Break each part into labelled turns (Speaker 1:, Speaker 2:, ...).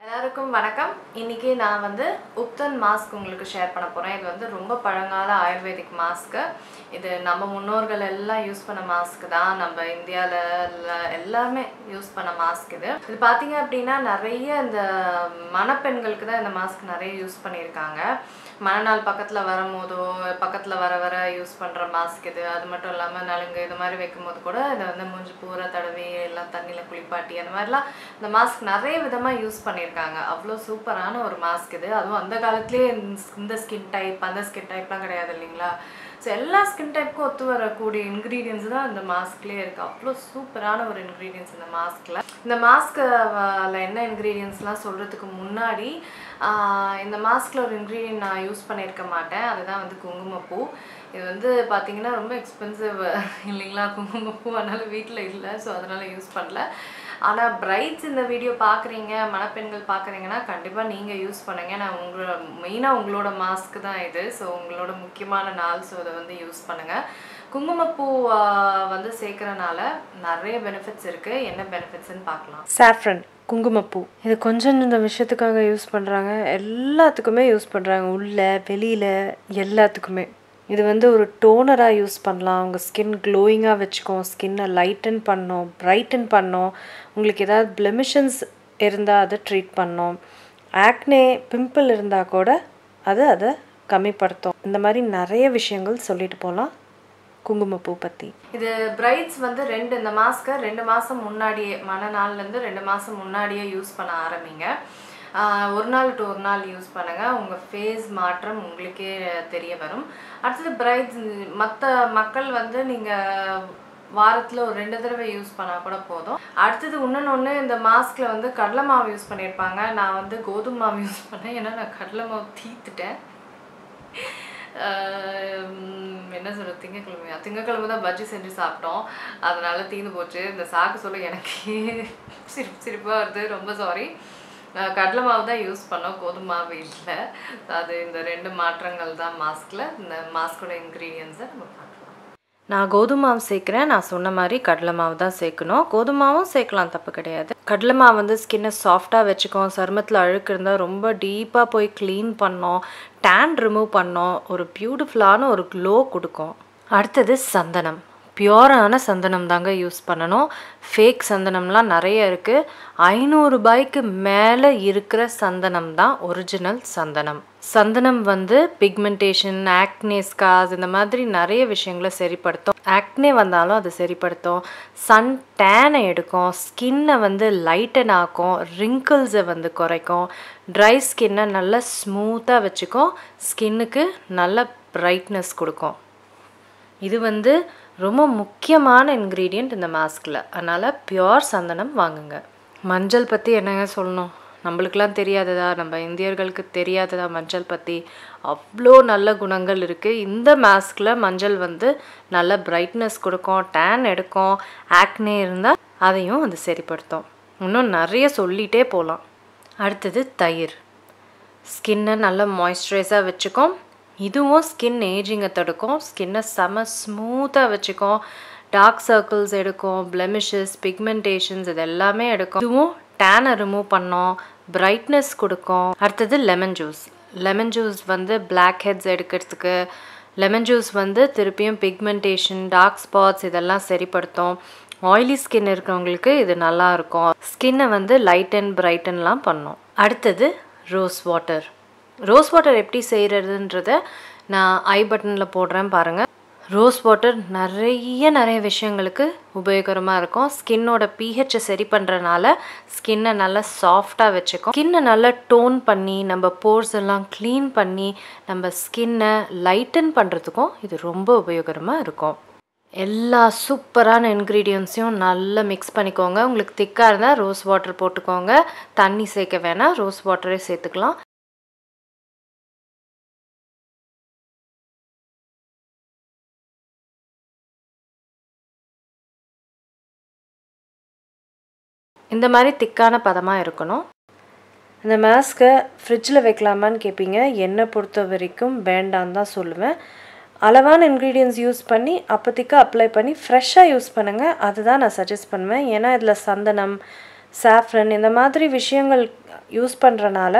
Speaker 1: எல்லாருக்கும் வணக்கம். இன்னைக்கு நான் வந்து உப்தான் மாஸ்க் உங்களுக்கு ஷேர் பண்ண போறேன். இது வந்து ரொம்ப பழங்கால ஆயுர்வேதிக் மாஸ்க். இது நம்ம முன்னோர்கள் எல்லாம் யூஸ் பண்ண மாஸ்க் தான். நம்ம இந்தியால எல்லாமே யூஸ் பண்ண மாஸ்க் இது. இது பாத்தீங்க அப்படின்னா நிறைய இந்த மணப்பெண்களுக்கு தான் இந்த மாஸ்க் நிறைய யூஸ் பண்ணியிருக்காங்க. மணநாள் பக்கத்தில் வரும்போதோ பக்கத்தில் வர யூஸ் பண்ணுற மாஸ்க் இது. அது மட்டும் இல்லாமல் நலுங்கு இது மாதிரி வைக்கும்போது கூட இதை வந்து மூஞ்சி பூரா தடவி எல்லாம் தண்ணியில் குளிப்பாட்டி அந்த மாதிரிலாம் இந்த மாஸ்க் நிறைய விதமாக யூஸ் பண்ணியிருக்காங்க. அவ்வளோ சூப்பரான ஒரு மாஸ்க் இது. அதுவும் அந்த காலத்துலேயே இந்த ஸ்கின் டைப் அந்த ஸ்கின் டைப்லாம் கிடையாது இல்லைங்களா. ஸோ எல்லா ஸ்கின் டைப்புக்கும் ஒத்து வரக்கூடிய இன்க்ரீடியன்ஸ் தான் இந்த மாஸ்க்லேயே இருக்குது. அவ்வளோ சூப்பரான ஒரு இன்க்ரீடியன்ஸ் இந்த மாஸ்கில். இந்த மாஸ்கில் என்ன இன்க்ரீடியன்ஸ்லாம் சொல்கிறதுக்கு முன்னாடி இந்த மாஸ்கில் ஒரு இன்க்ரீடியன்ட் நான் யூஸ் பண்ணியிருக்க மாட்டேன். அதுதான் வந்து குங்குமப்பூ. இது வந்து பார்த்திங்கன்னா ரொம்ப எக்ஸ்பென்சிவ் இல்லைங்களா குங்குமப்பூ. அதனால் வீட்டில் இல்லை, ஸோ அதனால் யூஸ் பண்ணல. ஆனால் பிரைட்ஸ் இந்த வீடியோ பார்க்குறீங்க, மணப்பெண்கள் பார்க்குறீங்கன்னா கண்டிப்பாக நீங்கள் யூஸ் பண்ணுங்கள். நான் மெயினாக உங்களோட மாஸ்க் தான் இது. ஸோ உங்களோட முக்கியமான நாள், ஸோ அதை வந்து யூஸ் பண்ணுங்கள். குங்குமப்பூ வந்து சேர்க்குறனால நிறைய பெனிஃபிட்ஸ் இருக்குது. என்ன பெனிஃபிட்ஸ்ன்னு பார்க்கலாம். சாஃப்ரன் குங்குமப்பூ இது கொஞ்சம் இந்த விஷயத்துக்காக யூஸ் பண்ணுறாங்க, எல்லாத்துக்குமே யூஸ் பண்ணுறாங்க, உள்ள வெளியில் எல்லாத்துக்குமே. இது வந்து ஒரு டோனராக யூஸ் பண்ணலாம். உங்கள் ஸ்கின் க்ளோயிங்காக வச்சுக்கோம், ஸ்கின்னை லைட்டன் பண்ணோம், பிரைட்டன் பண்ணோம். உங்களுக்கு ஏதாவது பிளெமிஷன்ஸ் இருந்தால் அதை ட்ரீட் பண்ணோம். ஆக்னே பிம்பிள் இருந்தால் கூட அதை கம்மிப்படுத்தும். இந்த மாதிரி நிறைய விஷயங்கள் சொல்லிட்டு போகலாம் குங்குமப்பூ பற்றி. இது பிரைட்ஸ் வந்து இந்த மாஸ்க்கை 2 மாதம் முன்னாடியே, மணநாள்லேருந்து 2 மாதம் முன்னாடியே யூஸ் பண்ண ஆரம்பிங்க. ஒரு நாள் டு ஒரு நாள் யூஸ் பண்ணுங்கள். உங்கள் ஃபேஸ் மாற்றம் உங்களுக்கே தெரிய வரும். அடுத்தது பிரைட்ஸ் மற்ற மக்கள் வந்து நீங்கள் வாரத்தில் ஒரு 2 தடவை யூஸ் பண்ணால் கூட போதும். அடுத்தது இன்னொன்று, இந்த மாஸ்கில் வந்து கடலை மாவு யூஸ் பண்ணியிருப்பாங்க. நான் வந்து கோதுமை மாவு யூஸ் பண்ணேன், ஏன்னா நான் கடலை மாவு தீர்த்துட்டேன். என்ன சொல்கிறது, திங்கக்கிழமை தான் பஜ்ஜி செஞ்சு சாப்பிட்டோம், அதனால் தீர்ந்து போச்சு. இந்த சாக்கு சொல்ல எனக்கு சிரிப்பாக வருது, ரொம்ப சாரி. கடலை மாவு தான் யூஸ் பண்ணோம், கோதுமை மாவு இல்லை. அது இந்த 2 மாற்றங்கள் தான் மாஸ்கில். இந்த மாஸ்கோட இன்க்ரீடியன்ஸை நம்ம பார்க்கலாம். நான் கோதுமை மாவு சேர்க்குறேன். நான் சொன்ன மாதிரி கடலை மாவு தான் சேர்க்கணும். கோதுமை மாவும் சேர்க்கலாம், தப்பு கிடையாது. கடலை மாவு வந்து ஸ்கின்னை சாஃப்டாக வச்சுக்கோம். சருமத்தில் அழுக்கு இருந்தால் ரொம்ப டீப்பாக போய் க்ளீன் பண்ணோம், டேன் ரிமூவ் பண்ணோம், ஒரு பியூட்டிஃபுல்லான ஒரு க்ளோ கொடுக்கும். அடுத்தது சந்தனம். பியூரான சந்தனம் தாங்க யூஸ் பண்ணணும். ஃபேக் சந்தனம்லாம் நிறைய இருக்குது. 500 ரூபாய்க்கு மேலே இருக்கிற சந்தனம் தான் ஒரிஜினல் சந்தனம். சந்தனம் வந்து பிக்மெண்டேஷன், ஆக்னே ஸ்கார்ஸ் இந்த மாதிரி நிறைய விஷயங்களை சரிப்படுத்தும். ஆக்னே வந்தாலும் அது சரிப்படுத்தும். சன் டேனை எடுக்கும், ஸ்கின்னை வந்து லைட்டன் ஆக்கும், ரிங்கிள்ஸை வந்து குறைக்கும், ட்ரை ஸ்கின்னை நல்லா ஸ்மூத்தாக வச்சுக்கும், ஸ்கின்னுக்கு நல்ல பிரைட்னஸ் கொடுக்கும். இது வந்து ரொம்ப முக்கியமான இன்க்ரீடியண்ட் இந்த மாஸ்கில். அதனால் பியோர் சந்தனம் வாங்குங்க. மஞ்சள் பற்றி என்னங்க சொல்லணும், நம்மளுக்கெல்லாம் தெரியாததா, நம்ம இந்தியர்களுக்கு தெரியாததா மஞ்சள் பற்றி? அவ்வளோ நல்ல குணங்கள் இருக்குது. இந்த மாஸ்கில் மஞ்சள் வந்து நல்ல பிரைட்னஸ் கொடுக்கும், டேன் எடுக்கும், ஆக்னே இருந்தால் அதையும் அது சரிப்படுத்தும். இன்னும் நிறைய சொல்லிகிட்டே போகலாம். அடுத்தது தயிர். ஸ்கின்னை நல்லா மாய்ஸ்சரைஸாக வச்சுக்கும். இதுவும் ஸ்கின் ஏஜிங்கை தடுக்கும், ஸ்கின்னை செம ஸ்மூத்தாக வச்சுக்கும், டார்க் சர்க்கிள்ஸ் எடுக்கும், பிளெமிஷஸ், பிக்மெண்டேஷன்ஸ் இது எல்லாமே எடுக்கும். இதுவும் டேனை ரிமூவ் பண்ணோம், பிரைட்னஸ் கொடுக்கும். அடுத்தது லெமன் ஜூஸ். லெமன் ஜூஸ் வந்து பிளாக் ஹெட்ஸ் எடுக்கிறதுக்கு, லெமன் ஜூஸ் வந்து திருப்பியும் பிக்மெண்டேஷன், டார்க் ஸ்பாட்ஸ் இதெல்லாம் சரிப்படுத்தும். ஆயிலி ஸ்கின் இருக்கிறவங்களுக்கு இது நல்லாயிருக்கும். ஸ்கின்னை வந்து லைட் அண்ட் பிரைட்டன்லாம் பண்ணும். அடுத்தது ரோஸ் வாட்டர். ரோஸ் வாட்டர் எப்படி செய்கிறதுன்றத நான் ஐ பட்டனில் போடுறேன் பாருங்கள். ரோஸ் வாட்டர் நிறைய விஷயங்களுக்கு உபயோகரமாக இருக்கும். ஸ்கின்னோட pH சரி பண்ணுறனால ஸ்கின்னை நல்லா சாஃப்டாக வச்சுக்கும். ஸ்கின்னை நல்லா டோன் பண்ணி நம்ம போர்ஸ் எல்லாம் க்ளீன் பண்ணி நம்ம ஸ்கின்னை லைட்டன் பண்ணுறதுக்கும் இது ரொம்ப உபயோகரமாக இருக்கும். எல்லா சூப்பரான இன்க்ரீடியன்ஸையும் நல்லா மிக்ஸ் பண்ணிக்கோங்க. உங்களுக்கு திக்காக இருந்தால் ரோஸ் வாட்டர் போட்டுக்கோங்க, தண்ணி சேர்க்க வேணாம், ரோஸ் வாட்டரே சேர்த்துக்கலாம். இந்த மாதிரி திக்கான பதமாக இருக்கணும். இந்த மாஸ்க்கை ஃப்ரிட்ஜில் வைக்கலாமான்னு கேட்பீங்க. என்னை பொறுத்த வரைக்கும் வேண்டான்னு தான் சொல்லுவேன். அளவான இன்க்ரீடியன்ஸ் யூஸ் பண்ணி அப்போதைக்கு அப்ளை பண்ணி ஃப்ரெஷ்ஷாக யூஸ் பண்ணுங்கள், அதுதான் நான் சஜஸ்ட் பண்ணுவேன். ஏன்னா இதில் சந்தனம்,
Speaker 2: saffron இந்த மாதிரி விஷயங்கள் யூஸ் பண்ணுறனால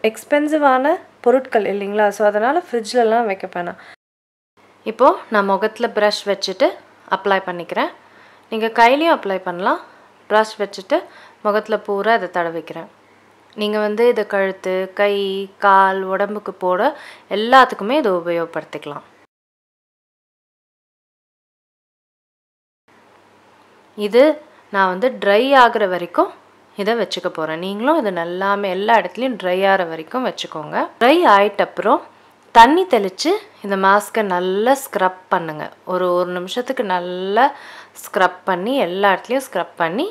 Speaker 2: எக்ஸ்பென்சிவான பொருட்கள் இல்லைங்களா. ஸோ அதனால் ஃப்ரிட்ஜ்லலாம் வைக்க வேணாம். இப்போது நான் முகத்தில் ப்ரஷ் வச்சுட்டு அப்ளை பண்ணிக்கிறேன். நீங்கள் கையிலையும் அப்ளை பண்ணலாம். ப்ரஷ் வச்சுட்டு முகத்தில் பூரா இதை தடவிக்கிறேன். நீங்கள் இதை கழுத்து, கை, கால், உடம்புக்கு போட எல்லாத்துக்குமே இதை உபயோகப்படுத்திக்கலாம். இது நான் ட்ரை ஆகிற வரைக்கும் இதை வச்சுக்க போகிறேன். நீங்களும் இதை நல்லாமே எல்லா இடத்துலையும் ட்ரை ஆகிற வரைக்கும் வச்சுக்கோங்க. ட்ரை ஆகிட்டப்புறம் தண்ணி தெளித்து இந்த மாஸ்க்கை நல்லா ஸ்க்ரப் பண்ணுங்கள். ஒரு நிமிஷத்துக்கு நல்லா ஸ்க்ரப் பண்ணி எல்லா இடத்துலையும் ஸ்க்ரப் பண்ணி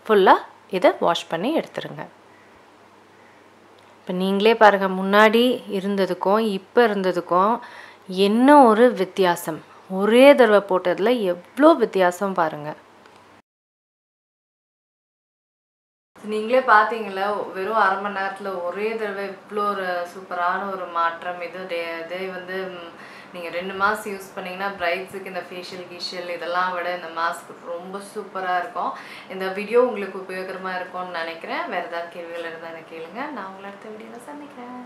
Speaker 2: ஃபுல்லாக இதை வாஷ் பண்ணி எடுத்துருங்க. இப்போ நீங்களே பாருங்கள், முன்னாடி இருந்ததுக்கும் இப்போ இருந்ததுக்கும் என்ன ஒரு வித்தியாசம். ஒரே தடவை போட்டதில் எவ்வளோ வித்தியாசம் பாருங்கள்.
Speaker 1: நீங்களே பார்த்தீங்களா, வெறும் அரை மணி நேரத்தில் ஒரே தடவை இவ்வளோ ஒரு சூப்பரான ஒரு மாற்றம். இதே நீங்கள் 2 மாதம் யூஸ் பண்ணிங்கன்னா பிரைட்ஸுக்கு இந்த ஃபேஷியல் இதெல்லாம் விட இந்த மாஸ்க் ரொம்ப சூப்பராக இருக்கும். இந்த வீடியோ உங்களுக்கு உபயோகரமாக இருக்கும்னு நினைக்கிறேன். வேறு ஏதாவது கேள்விகள் இருந்தால் எனக்கு கேளுங்க. நான் உங்களை அடுத்த வீடியோவில் சந்திக்கிறேன்.